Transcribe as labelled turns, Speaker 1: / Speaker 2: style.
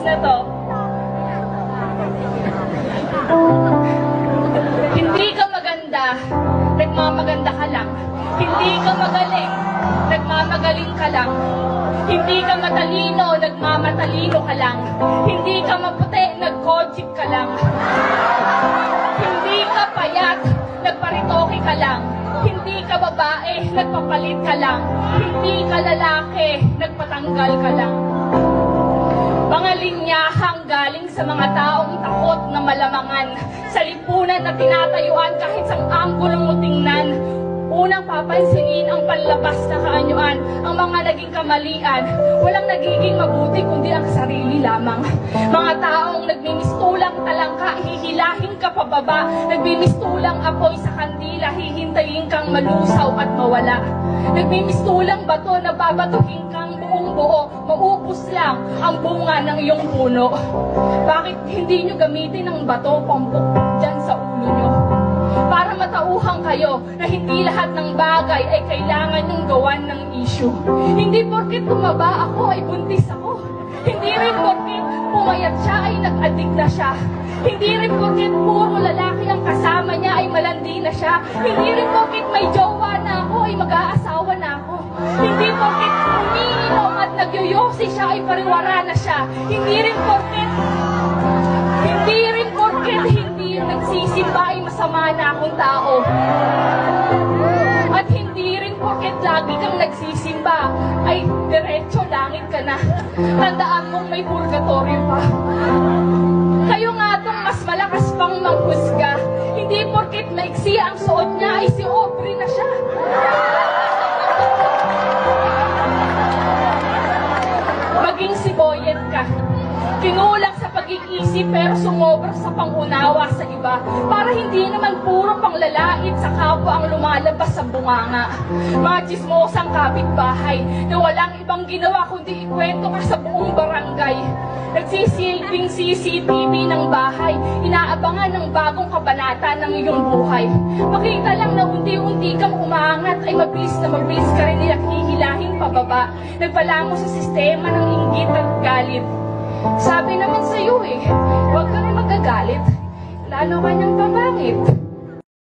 Speaker 1: na to. Hindi ka maganda, nagmamaganda ka lang. Hindi ka magaling, nagmamagaling ka lang. Hindi ka matalino, nagmamatalino ka lang. Hindi ka maputi, nagkojik ka lang. Hindi ka payat, nagparitoke ka lang. Hindi ka babae, nagpapalit ka lang. Hindi ka lalaki, nagpatanggal ka lang. Mga linyahang galing sa mga taong takot na malamangan, sa lipunan na tinatayuan kahit sa anggulo mo tingnan. Unang papansinin ang panlabas na kaanyuan, ang mga naging kamalian. Walang nagiging mabuti kundi ang sarili lamang. Mga taong nagmimistulang talangka, hihilahin ka pababa. Nagmimistulang apoy sa kandila, hihintayin kang malusaw at mawala. Nagmimistulang bato, nababatuhin kang buong buo. Maubos lang ang bunga ng iyong puno. Bakit hindi nyo gamitin ang bato pampukpok dyan sa ulo nyo? Para matauhan kayo na hindi lahat ng bagay ay kailangan yung gawan ng issue. Hindi porket tumaba ako ay buntis ako. Hindi rin porket pumayat siya ay nag-addict na siya. Hindi rin porket puro lalaki ang kasama niya ay malandi na siya. Hindi rin porket may jowa na ako ay mag-aasawa na ako. Hindi porket umiinom at nagyoyosi siya ay pariwara na siya. Hindi rin porket hindi nagsisimba ay masama na akong tao. At hindi rin porket lagi kang nagsisimba ay diretso langit ka na. Tandaan mong may purgatorio pa. Kayo nga tong mas malakas pang manghusga. Hindi porket maiksi ang suot niya ay si Aubrey na siya. Maging si Boyet ka. Kinulang sa pag-iisip pero sumobra sa pangunawa sa iba. Para hindi naman puro panglalait sa kapwa ang lumalabas sa bunganga. Mga chismosang kapitbahay na walang ibang ginawa kundi ikwento ka sa buong barangay. Nagsisilbing CCTV ng bahay, inaabangan ng bagong kabanata ng iyong buhay. Makita lang na unti-unti kang umaangat ay mabilis ka rin nila hihilahin pababa. Nagpalamo sa sistema ng inggit at galit. Sabi naman sa'yo huwag ka rin magagalit. Lalo ka niyang pamangit.